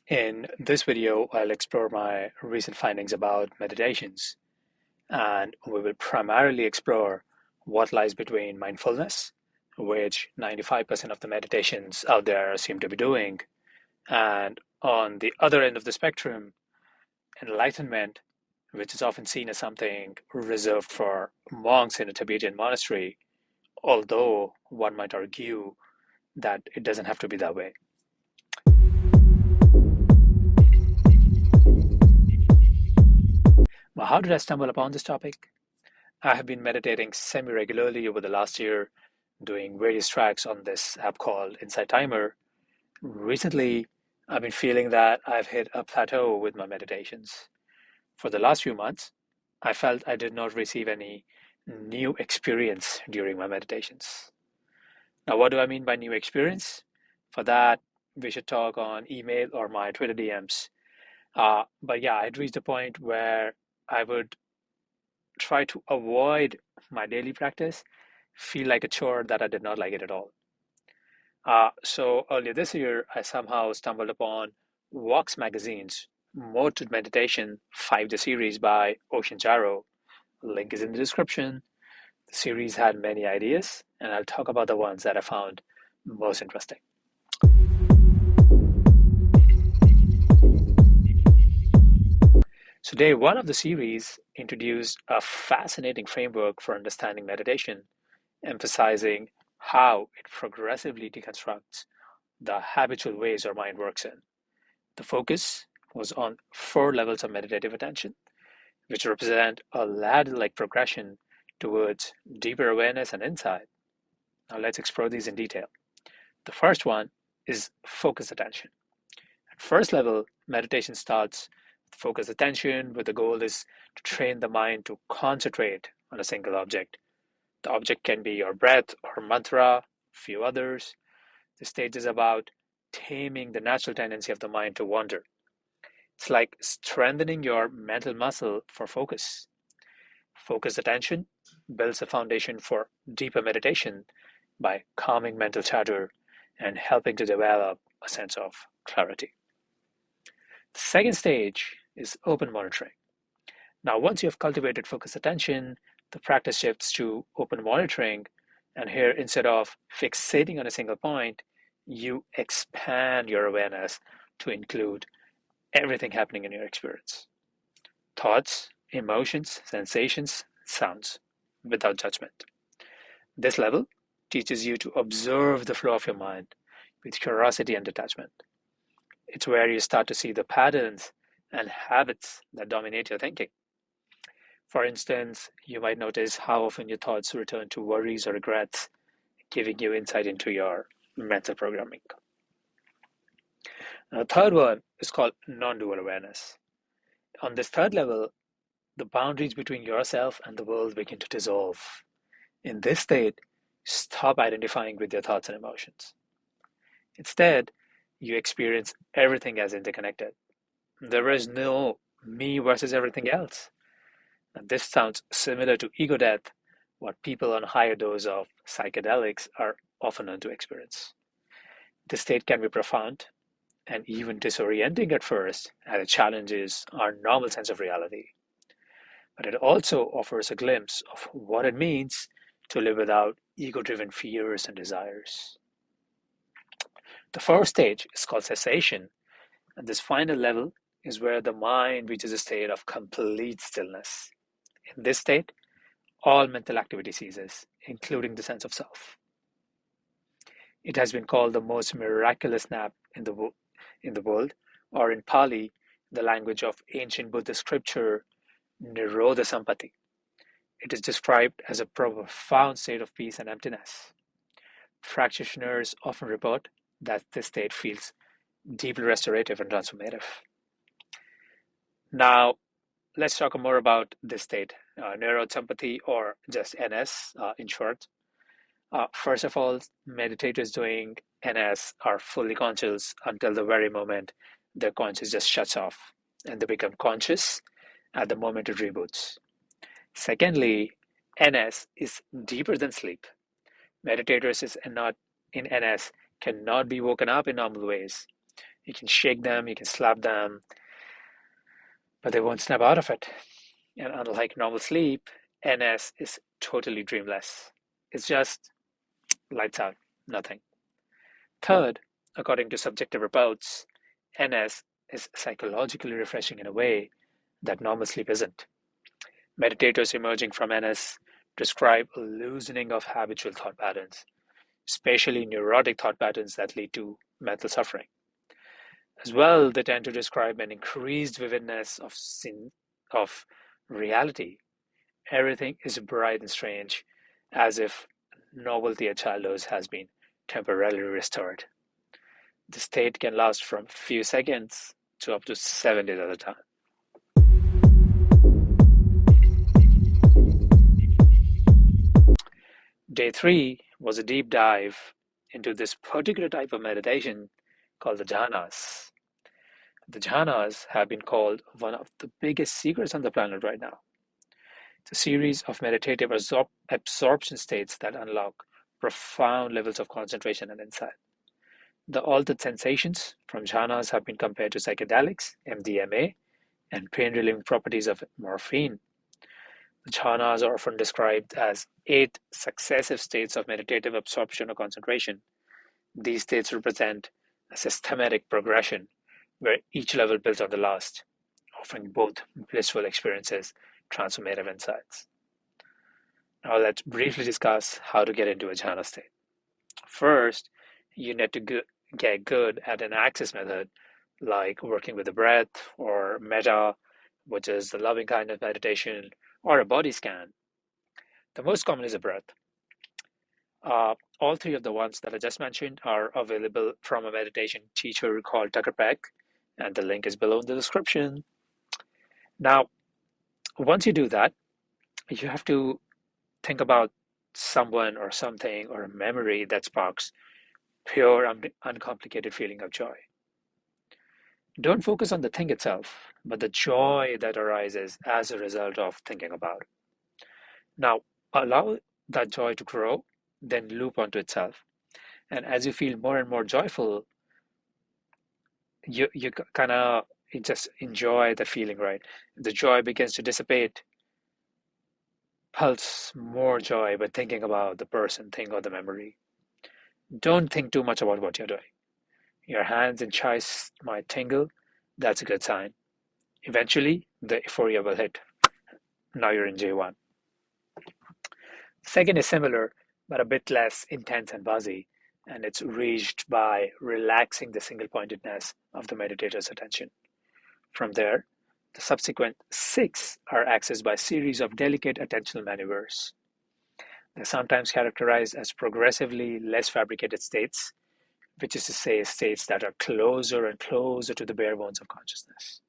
In this video, I'll explore my recent findings about meditations, and we will primarily explore what lies between mindfulness, which 95% of the meditations out there seem to be doing, and on the other end of the spectrum, enlightenment, which is often seen as something reserved for monks in a Tibetan monastery, although one might argue that it doesn't have to be that way. Well, how did I stumble upon this topic? I have been meditating semi regularly over the last year, doing various tracks on this app called Insight Timer. Recently, I've been feeling that I've hit a plateau with my meditations. For the last few months, I felt I did not receive any new experience during my meditations. Now, what do I mean by new experience? For that, we should talk on email or my Twitter DMs. But yeah, I'd reached a point where I would try to avoid my daily practice feel like a chore that I did not like it at all. So earlier this year, I somehow stumbled upon Vox Magazine's Mode to Meditation 5-day series by Ocean Jarrow. Link is in the description. The series had many ideas, and I'll talk about the ones that I found most interesting. So day one of the series introduced a fascinating framework for understanding meditation, emphasizing how it progressively deconstructs the habitual ways our mind works in. The focus was on 4 levels of meditative attention, which represent a ladder like progression towards deeper awareness and insight. Now, let's explore these in detail. The first one is focus attention. At first level, meditation starts with focus attention, where the goal is to train the mind to concentrate on a single object. The object can be your breath or mantra, a few others. The stage is about taming the natural tendency of the mind to wander. It's like strengthening your mental muscle for focus. Focused attention builds a foundation for deeper meditation by calming mental chatter and helping to develop a sense of clarity. The second stage is open monitoring. Now, once you have cultivated focused attention, the practice shifts to open monitoring. And here, instead of fixating on a single point, you expand your awareness to include everything happening in your experience: thoughts, emotions, sensations, sounds, without judgment. This level teaches you to observe the flow of your mind with curiosity and detachment. It's where you start to see the patterns and habits that dominate your thinking. For instance, you might notice how often your thoughts return to worries or regrets, giving you insight into your mental programming. Now, the third one is called non dual awareness. On this third level, the boundaries between yourself and the world begin to dissolve. In this state, stop identifying with your thoughts and emotions. Instead, you experience everything as interconnected. There is no me versus everything else. And this sounds similar to ego death, what people on higher dose of psychedelics are often known to experience. This state can be profound and even disorienting at first, as it challenges our normal sense of reality. But it also offers a glimpse of what it means to live without ego driven fears and desires. The fourth stage is called cessation, and this final level is where the mind reaches a state of complete stillness. In this state, all mental activity ceases, including the sense of self. It has been called the most miraculous nap in the world, or in Pali, the language of ancient Buddhist scripture, Nirodha Sampati. It is described as a profound state of peace and emptiness. Practitioners often report that this state feels deeply restorative and transformative. Now, let's talk more about this state, neurosympathy, or just NS in short. First of all, meditators doing NS are fully conscious until the very moment their conscious just shuts off and they become conscious at the moment it reboots. Secondly, NS is deeper than sleep. Meditators is not in NS cannot be woken up in normal ways. You can shake them, you can slap them, but they won't snap out of it. And unlike normal sleep, NS is totally dreamless. It's just lights out, nothing. Third, according to subjective reports, NS is psychologically refreshing in a way that normal sleep isn't. Meditators emerging from NS describe a loosening of habitual thought patterns, especially neurotic thought patterns that lead to mental suffering. As well, they tend to describe an increased vividness of reality. Everything is bright and strange, as if novelty of childhood has been temporarily restored. The state can last from few seconds to up to 7 days at a time. Day three was a deep dive into this particular type of meditation called the jhanas. The jhanas have been called one of the biggest secrets on the planet right now. It's a series of meditative absorption states that unlock profound levels of concentration and insight. The altered sensations from jhanas have been compared to psychedelics, MDMA, and pain relieving properties of morphine. The jhanas are often described as 8 successive states of meditative absorption or concentration. These states represent a systematic progression where each level builds on the last, offering both blissful experiences, transformative insights. Now let's briefly discuss how to get into a jhana state. First, you need to get good at an access method like working with the breath or metta, which is the loving kind of meditation, or a body scan. The most common is a breath. All three of the ones that I just mentioned are available from a meditation teacher called Tucker Peck, and the link is below in the description. Now, once you do that, you have to think about someone or something or a memory that sparks pure, uncomplicated feeling of joy. Don't focus on the thing itself, but the joy that arises as a result of thinking about it. Now, allow that joy to grow, then loop onto itself. And as you feel more and more joyful, you kind of just enjoy the feeling, right? The joy begins to dissipate, pulse more joy by thinking about the person, think of the memory. Don't think too much about what you're doing. Your hands and chest might tingle. That's a good sign. Eventually, the euphoria will hit. Now you're in J1. Second is similar, but a bit less intense and buzzy, and it's reached by relaxing the single pointedness of the meditator's attention. From there, the subsequent 6 are accessed by a series of delicate attentional maneuvers. They're sometimes characterized as progressively less fabricated states, which is to say, states that are closer and closer to the bare bones of consciousness.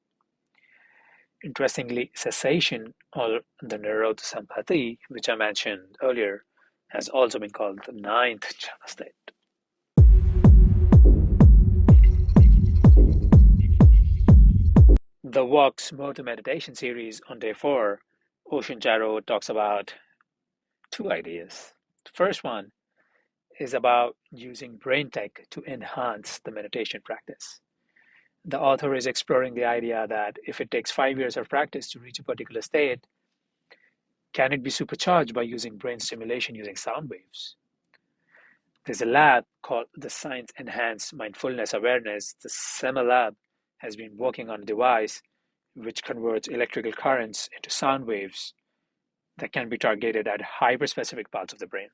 Interestingly, cessation, or the nirodha which I mentioned earlier, has also been called the ninth jhana state. The Walk's More to Meditation series on day 4, Ocean Jarrow talks about 2 ideas. The first one is about using brain tech to enhance the meditation practice. The author is exploring the idea that if it takes 5 years of practice to reach a particular state, can it be supercharged by using brain stimulation using sound waves? There's a lab called the Science Enhanced Mindfulness Awareness. The SEMA lab has been working on a device which converts electrical currents into sound waves that can be targeted at hyper-specific parts of the brain.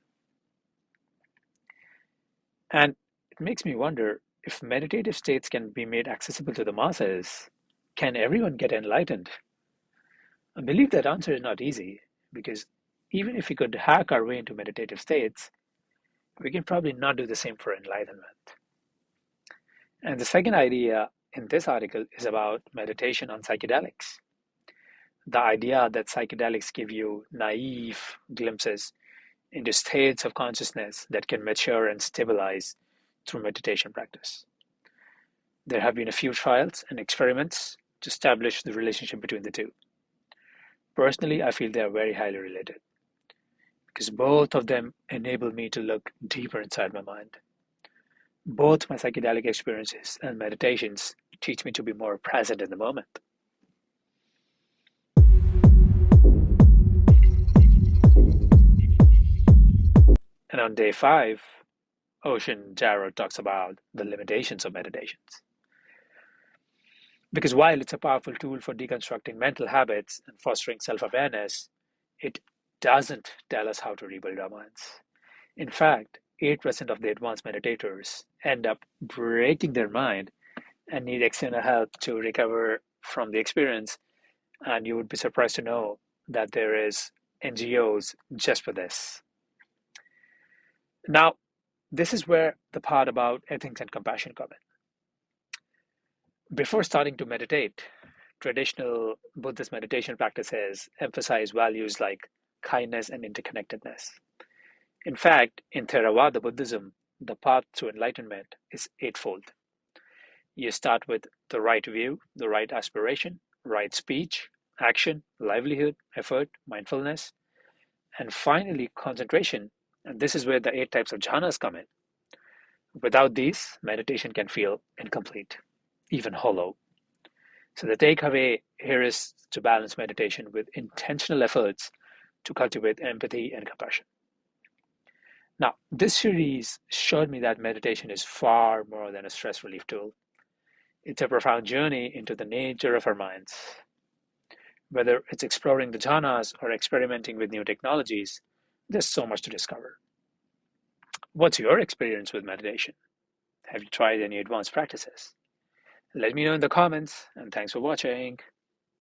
And it makes me wonder, if meditative states can be made accessible to the masses, can everyone get enlightened? I believe that answer is not easy, because even if we could hack our way into meditative states, we can probably not do the same for enlightenment. And the second idea in this article is about meditation on psychedelics. The idea that psychedelics give you naive glimpses into states of consciousness that can mature and stabilize through meditation practice. There have been a few trials and experiments to establish the relationship between the two. Personally, I feel they are very highly related because both of them enable me to look deeper inside my mind. Both my psychedelic experiences and meditations teach me to be more present in the moment. And on day 5, Ocean Jarrett talks about the limitations of meditations. Because while it's a powerful tool for deconstructing mental habits and fostering self awareness, it doesn't tell us how to rebuild our minds. In fact, 8% of the advanced meditators end up breaking their mind and need external help to recover from the experience. And you would be surprised to know that there is NGOs just for this. Now, this is where the part about ethics and compassion come in. Before starting to meditate, traditional Buddhist meditation practices emphasize values like kindness and interconnectedness. In fact, in Theravada Buddhism, the path to enlightenment is eightfold. You start with the right view, the right aspiration, right speech, action, livelihood, effort, mindfulness, and finally concentration. And this is where the 8 types of jhanas come in. Without these, meditation can feel incomplete, even hollow. So the takeaway here is to balance meditation with intentional efforts to cultivate empathy and compassion. Now, this series showed me that meditation is far more than a stress relief tool. It's a profound journey into the nature of our minds. Whether it's exploring the jhanas or experimenting with new technologies, there's so much to discover. What's your experience with meditation? Have you tried any advanced practices? Let me know in the comments, and thanks for watching.